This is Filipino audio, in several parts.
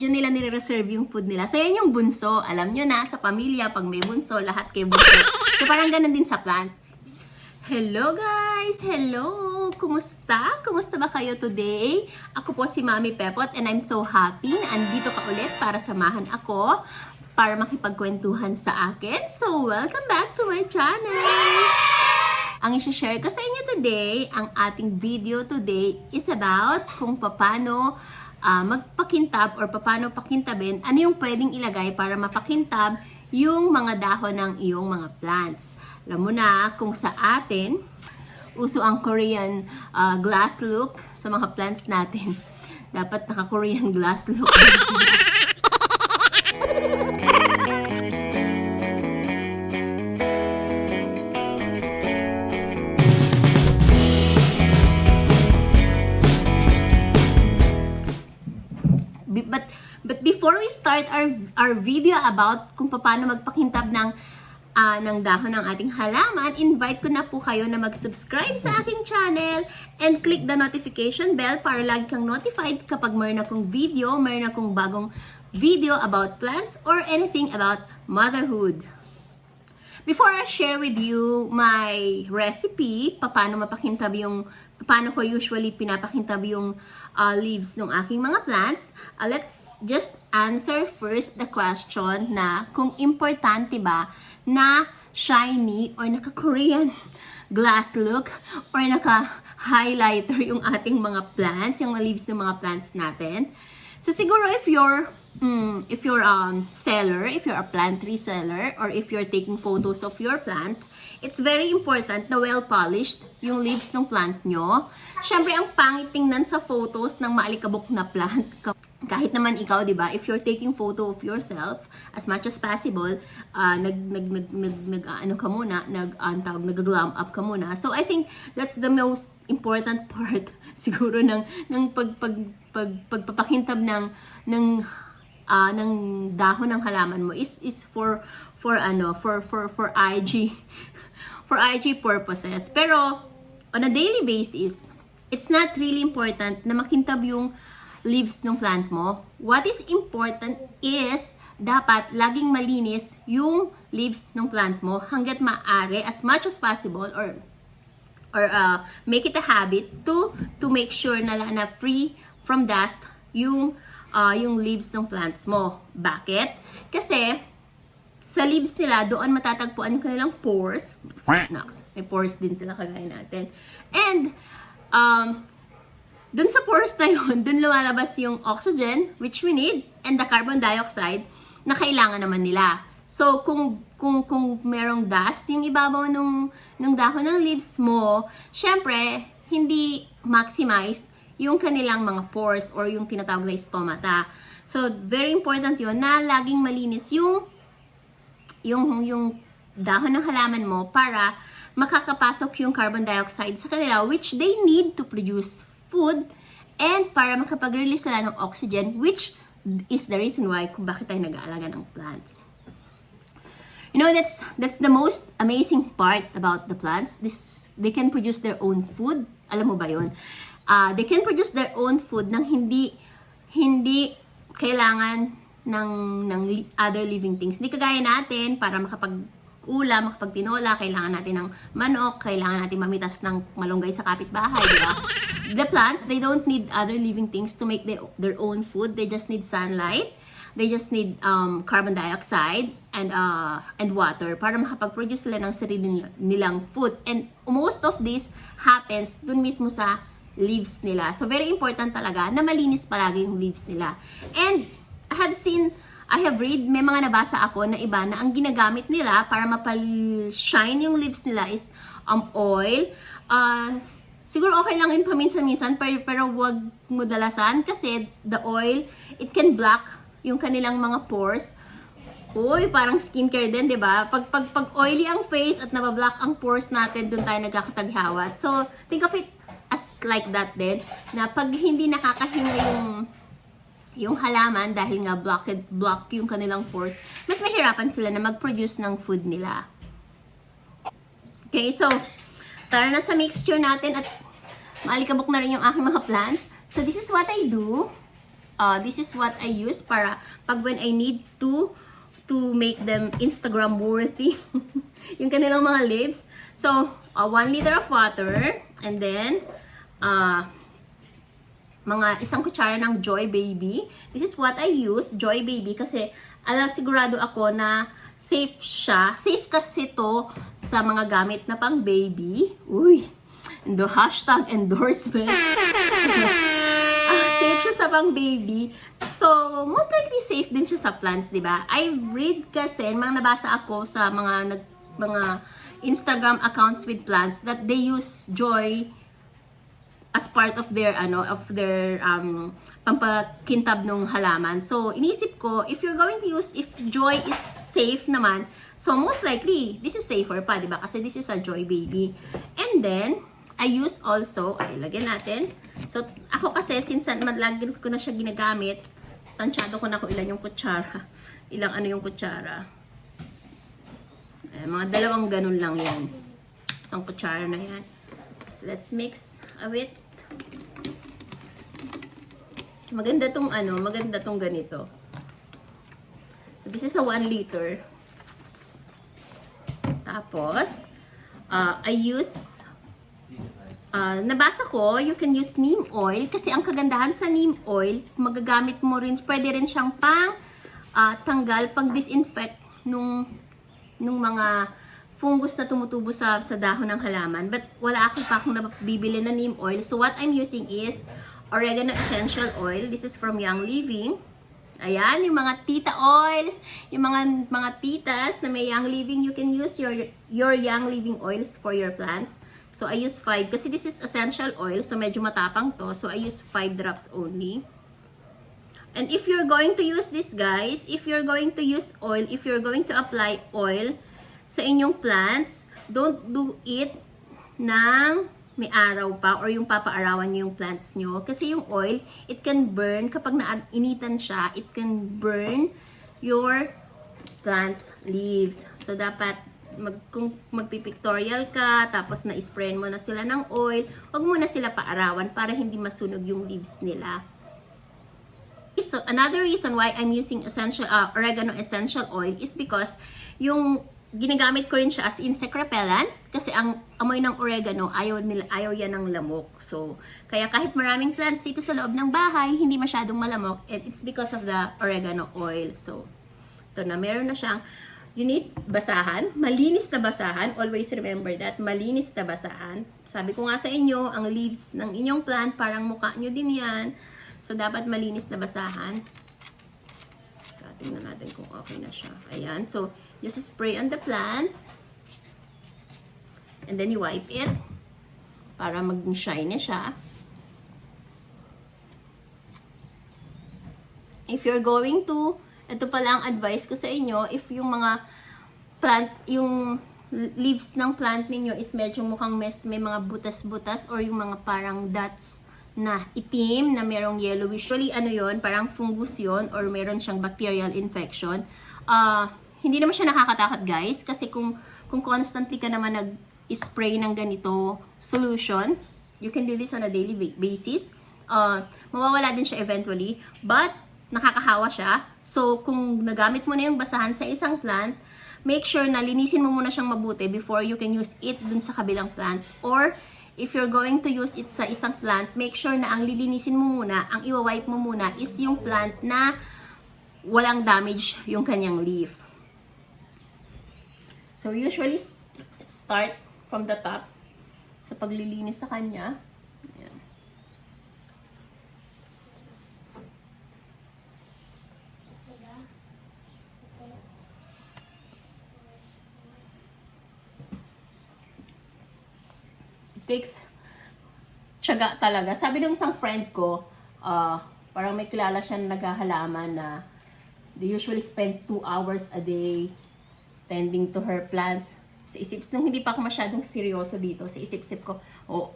Diyan nila nire-reserve yung food nila. So, yan yung bunso. Alam nyo na, sa pamilya, pag may bunso, lahat kayo bunso. So, parang ganun din sa plants. Hello guys! Hello! Kumusta? Kumusta ba kayo today? Ako po si Mami Pepot and I'm so happy na andito ka ulit para samahan ako para makipagkwentuhan sa akin. So, welcome back to my channel! Ang isi-share ko sa inyo today, ang ating video today is about kung paano magpakintab or paano pakintabin, ano yung pwedeng ilagay para mapakintab yung mga dahon ng iyong mga plants. Alam mo na kung sa atin, uso ang Korean glass look sa mga plants natin. Dapat naka-Korean glass look. But before we start our video about kung paano magpakintab ng dahon ng ating halaman, invite ko na po kayo na mag-subscribe sa aking channel and click the notification bell para lagi kang notified kapag mayroon akong video, mayroon akong bagong video about plants or anything about motherhood. Before I share with you my recipe, paano ko usually pinapakintab yung leaves ng aking mga plants, let's just answer first the question na kung importante ba na shiny or naka-Korean glass look or naka-highlighter yung ating mga plants, yung mga leaves ng mga plants natin. So siguro if you're seller, if you're a plant reseller, or if you're taking photos of your plant, it's very important na well-polished yung leaves ng plant nyo. Siyempre, ang pangit tingnan sa photos ng maalikabok na plant. Kahit naman ikaw, di ba? If you're taking photo of yourself, as much as possible, nag-glam up ka muna. So, I think that's the most important part siguro ng pagpapakintab ng dahon ng halaman mo is for IG purposes. Pero on a daily basis, it's not really important na makintab yung leaves ng plant mo. What is important is dapat laging malinis yung leaves ng plant mo hangga't maaari, as much as possible, or make it a habit to make sure na free from dust yung leaves ng plants mo. Bakit? Kasi sa leaves nila, doon matatagpuan yung kanilang pores. May pores din sila kagaya natin. And doon sa pores na yun, doon lumalabas yung oxygen, which we need, and the carbon dioxide na kailangan naman nila. So, kung merong dust yung ibabaw ng dahon ng leaves mo, syempre, hindi maximized yung kanilang mga pores or yung tinatawag na stomata. So, very important yun na laging malinis yung dahon ng halaman mo para makakapasok yung carbon dioxide sa kanila, which they need to produce food and para makapag-release sila ng oxygen, which is the reason why kung bakit tayo nag-aalaga ng plants. You know, that's the most amazing part about the plants. They can produce their own food. Alam mo ba yun? They can produce their own food nang hindi kailangan ng other living things. Hindi kagaya natin, para makapag-ulam, makapag-tinola, kailangan natin ng manok, kailangan natin mamitas ng malunggay sa kapitbahay, di ba? The plants, they don't need other living things to make their own food. They just need sunlight. They just need carbon dioxide and water para makapag-produce sila ng sarili nilang food. And most of this happens dun mismo sa leaves nila. So, very important talaga na malinis palagi yung leaves nila. And I have read, may mga nabasa ako na iba na ang ginagamit nila para mapal-shine yung leaves nila is oil. Siguro okay lang yun paminsan-minsan, pero wag mo dalasan kasi the oil, it can block yung kanilang mga pores. Uy, parang skincare din, di ba? Pag oily ang face at nabablock ang pores natin, doon tayo nagkakataghawat. So, think of it as like that din, na pag hindi nakakahinga yung halaman dahil nga block yung kanilang pores, mas mahirapan sila na mag-produce ng food nila. Okay, so, tara na sa mixture natin at maalikabok na rin yung aking mga plants. So, this is what I do. this is what I use para pag when I need to make them Instagram worthy. Yung kanilang mga lips. So, 1 liter of water, and then, mga isang kutsara ng Joy Baby. This is what I use, Joy Baby, kasi sigurado ako na safe siya. Safe kasi to sa mga gamit na pang baby. Uy, hashtag endorsement. Safe siya sa pang baby. So, most likely safe din siya sa plants, di ba? I read kasi, mga nabasa ako sa mga Instagram accounts with plants that they use Joy as part of their pampakintab ng halaman. So, inisip ko, if Joy is safe naman, so most likely, this is safer pa, di ba? Kasi this is a Joy Baby. And then, I use also, lagyan natin. So, ako kasi, since lagi ko na siya ginagamit, tansyado ko na kung ilan yung kutsara. Ilang yung kutsara. Mga 2 ganun lang yan. Isang kutsara na yan. So, let's mix a bit. Maganda tong ganito. So, this is a 1 liter. Tapos, I use nabasa ko, you can use neem oil kasi ang kagandahan sa neem oil, magagamit mo rin, pwede rin siyang tanggal, pang disinfect nung mga fungus na tumutubo sa dahon ng halaman. But wala akong nabibili na neem oil. So what I'm using is oregano essential oil. This is from Young Living. Ayan, yung mga tita oils, yung mga titas na may Young Living, you can use your Young Living oils for your plants. So, I use 5. Kasi this is essential oil. So, medyo matapang to. So, I use 5 drops only. And if you're going to use this, guys, if you're going to use oil, if you're going to apply oil sa inyong plants, don't do it ng may araw pa or yung papaarawan nyo yung plants nyo. Kasi yung oil, it can burn. Kapag nainitan siya, it can burn your plants' leaves. So, dapat kung magpipictorial ka, tapos na-sprayan mo na sila ng oil, huwag mo na sila paarawan para hindi masunog yung leaves nila. So, another reason why I'm using oregano essential oil is because yung ginagamit ko rin siya as insect repellent kasi ang amoy ng oregano, ayaw yan ng lamok. So, kaya kahit maraming plants dito sa loob ng bahay, hindi masyadong malamok, and it's because of the oregano oil. So, ito na, meron na siyang you need basahan, malinis na basahan. Always remember that, malinis na basahan. Sabi ko nga sa inyo, ang leaves ng inyong plant, parang mukha nyo din yan. So, dapat malinis na basahan. Tingnan natin kung okay na siya. Ayan. So, just spray on the plant. And then, you wipe it. Para mag-shine siya. If you're going to ito pala ang advice ko sa inyo, if yung mga yung leaves ng plant ninyo is medyo mukhang may mga butas-butas or yung mga parang dots na itim na merong yellowish. Usually, yon, parang fungus yon or meron siyang bacterial infection. Hindi naman siya nakakatakot, guys, kasi kung constantly ka naman nag-spray ng ganito solution, you can do this on a daily basis. Mawawala din siya eventually, but nakakahawa siya. So, kung nagamit mo na yung basahan sa isang plant, make sure na linisin mo muna siyang mabuti before you can use it dun sa kabilang plant. Or, if you're going to use it sa isang plant, make sure na ang lilinisin mo muna, ang iwa-wipe mo muna is yung plant na walang damage yung kanyang leaf. So, usually start from the top sa paglilinis sa kanya. Ayan. Takes tiyaga talaga. Sabi ng isang friend ko, parang may kilala siya na naghahalaman na they usually spend 2 hours a day tending to her plants. Sa isip-isip, nung hindi pa ako masyadong seryoso dito, sa isip-isip ko,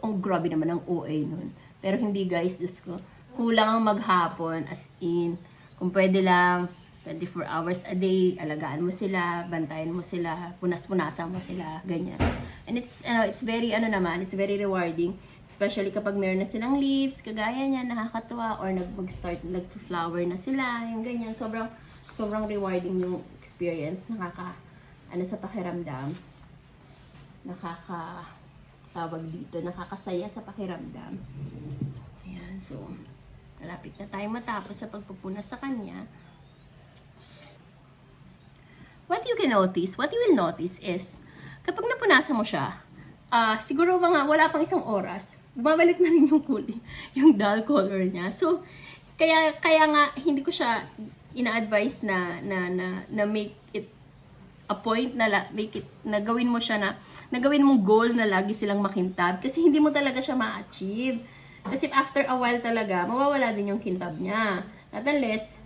ang grabe naman ang OA nun. Pero hindi, guys, Diyos ko. Kulang ang maghapon, as in, kung pwede lang, 24 hours a day, alagaan mo sila, bantayan mo sila, punas-punasan mo sila, ganyan. And it's very, it's very rewarding. Especially kapag meron na silang leaves, kagaya niya, nakakatuwa, or mag-start, nag-flower na sila, yung ganyan. Sobrang rewarding yung experience. Sa pakiramdam, tawag dito, nakakasaya sa pakiramdam. Ayan, so, malapit na tayo matapos sa pagpupunas sa kanya. What you will notice is, kapag napunasan mo siya, siguro wala pang isang oras, bumabalik na rin yung kulay, yung dull color niya. So, kaya nga, hindi ko siya ina-advise na make it a point na gawin mo siya na gawin mong goal na lagi silang makintab. Kasi hindi mo talaga siya ma-achieve. Kasi after a while talaga, mawawala din yung kintab niya. At unless,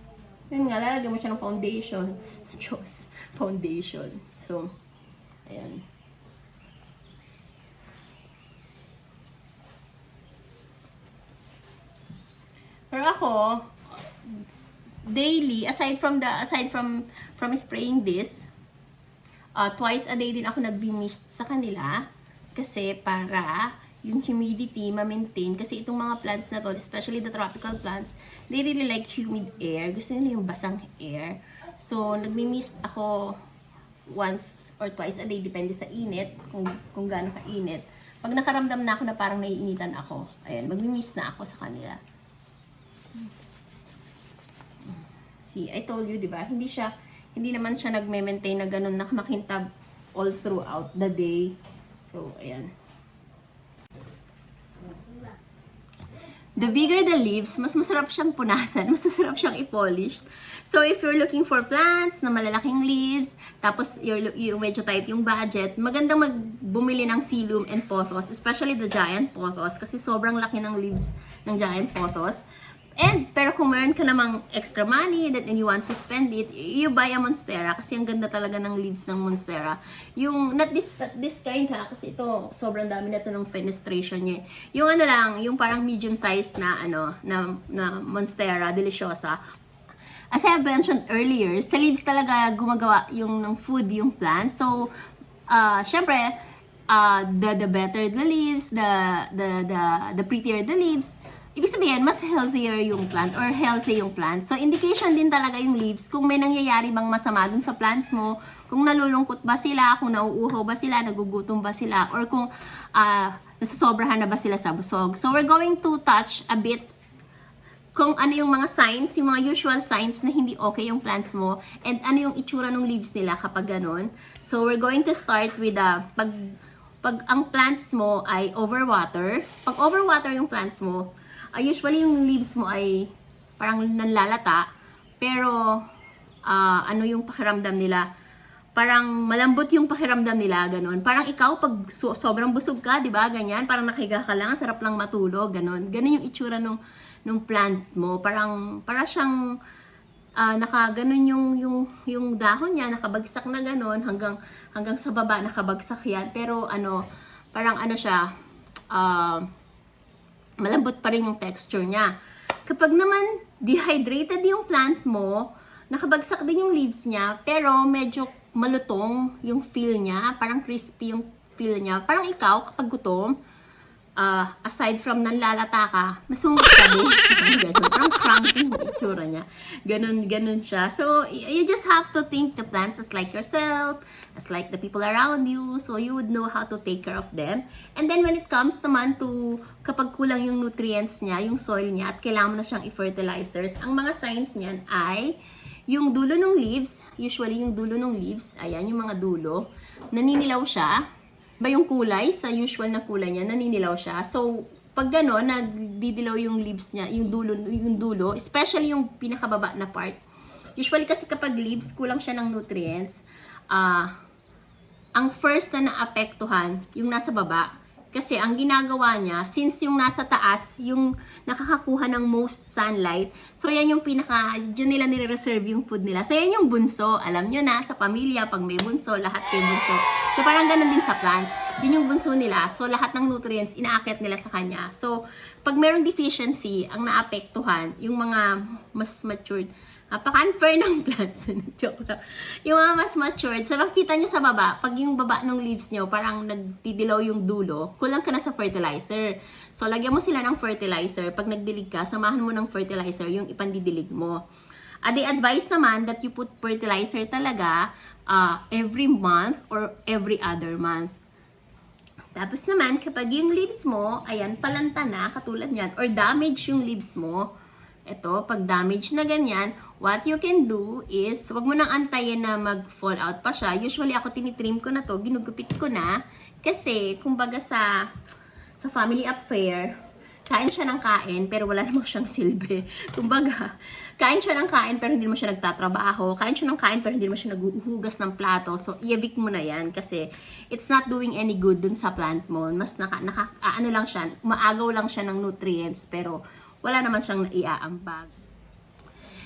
yun nga, lalagyan mo siya ng foundation. Diyos, foundation. So, ayan. Pero ako, daily, aside from spraying this, twice a day din ako nagbi-mist sa kanila kasi para yung humidity ma-maintain, kasi itong mga plants na to, especially the tropical plants, they really like humid air. Gusto nila yung basang air. So, nagbi-mist ako once or twice a day, depende sa init, kung gaano ka-init. Pag nakaramdam na ako na parang naiinitan ako, ayan, magbi-mist na ako sa kanila. See, I told you, di ba? Hindi naman siya nagme-maintain na ganun na makintab all throughout the day. So, ayan. The bigger the leaves, mas masarap siyang punasan, mas masarap siyang i-polish. So, if you're looking for plants na malalaking leaves, tapos you're medyo tight yung budget, magandang bumili ng psyllum and pothos, especially the giant pothos, kasi sobrang laki ng leaves ng giant pothos. Pero kung meron ka namang extra money and you want to spend it, you buy a monstera kasi ang ganda talaga ng leaves ng monstera. Yung, not this kind ha, kasi ito, sobrang dami na ito ng fenestration niya. Yung yung parang medium size na, na monstera, deliciosa. As I mentioned earlier, sa leaves talaga gumagawa ng food yung plant. So, syempre, the better the leaves, the prettier the leaves, ibig sabihin, mas healthier yung plant or healthy yung plant. So, indication din talaga yung leaves kung may nangyayari bang masama dun sa plants mo, kung nalulungkot ba sila, kung nauuhaw ba sila, nagugutom ba sila, or kung nasasobrahan na ba sila sa busog. So, we're going to touch a bit kung ano yung mga signs, yung mga usual signs na hindi okay yung plants mo, and ano yung itsura ng leaves nila kapag ganun. So, we're going to start with pag ang plants mo ay overwater. Pag overwater yung plants mo, usually yung leaves mo ay parang nanlalata, pero ano yung pakiramdam nila? Parang malambot yung pakiramdam nila, ganun. Parang ikaw, pag sobrang busog ka, di ba, ganyan, parang nakahiga ka lang, sarap lang matulog, ganun. Ganun yung itsura nung plant mo. Para siyang nakaganon yung dahon niya, nakabagsak na ganun, hanggang sa baba, nakabagsak yan. Pero parang siya, malambot pa rin yung texture niya. Kapag naman dehydrated yung plant mo, nakabagsak din yung leaves niya, pero medyo malutong yung feel niya, parang crispy yung feel niya. Parang ikaw, kapag gutom, aside from nanlalata ka, masungit ka din. Parang crumpy yung itsura niya. Ganun siya. So, you just have to think the plants as like yourself, as like the people around you, so you would know how to take care of them. And then, when it comes naman to kapag kulang yung nutrients niya, yung soil niya, at kailangan mo na siyang i-fertilizers, ang mga signs niyan ay yung dulo ng leaves, usually yung dulo ng leaves, ayan, yung mga dulo, naninilaw siya, ba yung kulay, sa usual na kulay niya, naninilaw siya. So, pag gano'n, nagdidilaw yung leaves niya, yung dulo, especially yung pinakababa na part. Usually kasi kapag leaves, kulang siya ng nutrients. Ang first na naapektuhan, yung nasa baba. Kasi ang ginagawa niya, since yung nasa taas, yung nakakakuha ng most sunlight, so yan yung dyan nila nire-reserve yung food nila. So yan yung bunso, alam nyo na, sa pamilya, pag may bunso, lahat may bunso. So parang ganun din sa plants, yun yung bunso nila. So lahat ng nutrients, inaakit nila sa kanya. So pag merong deficiency, ang naapektuhan, yung mga mas matured, Napaka-unfair ng plants. Joke lang. Yung mga mas matured, so makikita nyo sa baba, pag yung baba ng leaves nyo, parang nagdidilaw yung dulo, kulang ka na sa fertilizer. So, lagyan mo sila ng fertilizer. Pag nagdilig ka, samahan mo ng fertilizer yung ipandidilig mo. They advise naman that you put fertilizer talaga every month or every other month. Tapos naman, kapag yung leaves mo, ayan, palanta na, katulad yan, or damage yung leaves mo, ito, pag damage na ganyan, what you can do is, wag mo nang antayin na mag-fall out pa siya. Usually, ako tinitrim ko na to, ginugupit ko na, kasi, kumbaga sa family affair, kain siya ng kain, pero wala namang siyang silbi. Kumbaga, kain siya ng kain, pero hindi mo siya nagtatrabaho. Kain siya ng kain, pero hindi mo siya naghuhugas ng plato. So, i-evict mo na yan, kasi it's not doing any good dun sa plant mo. Mas ano lang siya, umaagaw lang siya ng nutrients, pero wala naman siyang naiaambag.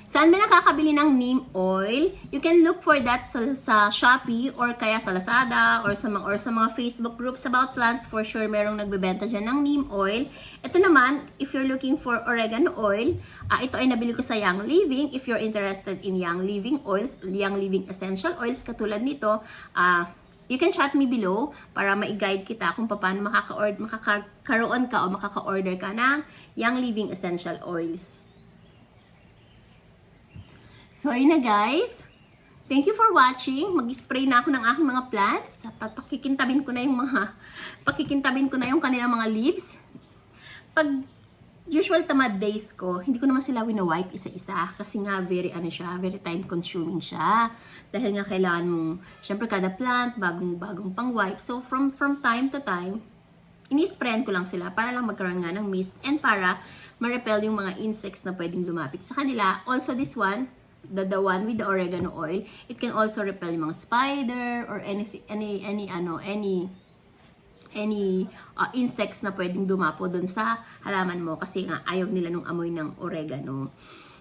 Saan ba nakakabili ng neem oil? You can look for that sa Shopee or kaya sa Lazada or sa mga Facebook groups about plants. For sure, merong nagbebenta dyan ng neem oil. Ito naman, if you're looking for oregano oil, ito ay nabili ko sa Young Living. If you're interested in Young Living oils, Young Living essential oils, katulad nito, you can chat me below para ma-guide kita kung paano makakaroon ka o makaka-order ka ng Young Living essential oils. So, ayun na guys. Thank you for watching. Mag-spray na ako ng aking mga plants. Pakikintabin ko na yung kanilang mga leaves. Pag usual tamad days ko, hindi ko naman sila wina-wipe isa-isa. Kasi nga, very time consuming siya. Dahil nga kailangan mong, syempre kada plant, bagong pang-wipe. So, from time to time, ini-sprayan ko lang sila para lang magkaroon nga ng mist and para ma-repel yung mga insects na pwedeng lumapit sa kanila. Also, this one, the one with the oregano oil, it can also repel yung mga spider or any insects na pwedeng dumapo dun sa halaman mo kasi nga ayaw nila nung amoy ng oregano.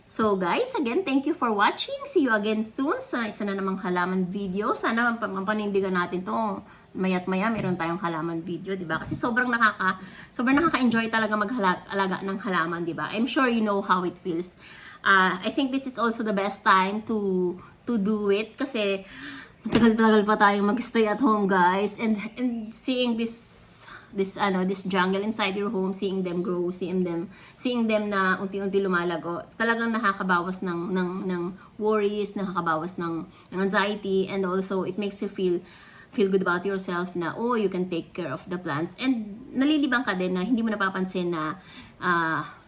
So guys, again, thank you for watching. See you again soon sa isa na namang halaman video. Sana mapanindigan natin to. Maya't maya meron tayong halaman video, di ba? Kasi sobrang nakaka-enjoy talaga mag-alaga ng halaman, di ba? I'm sure you know how it feels. I think this is also the best time to do it kasi tagal-tagal pa tayong mag-stay at home, guys, and seeing this jungle inside your home, seeing them grow, seeing them na unti-unti lumalago, talagang nakakabawas ng worries, nakakabawas ng anxiety, and also it makes you feel good about yourself na, oh, you can take care of the plants. And nalilibang ka din na hindi mo napapansin na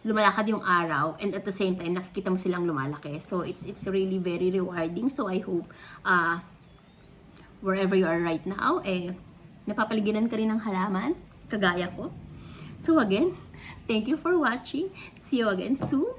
lumalakad yung araw and at the same time nakikita mo silang lumalaki. So it's really very rewarding. So I hope wherever you are right now, napapaligiran ka rin ng halaman kagaya ko. So again, thank you for watching. See you again soon.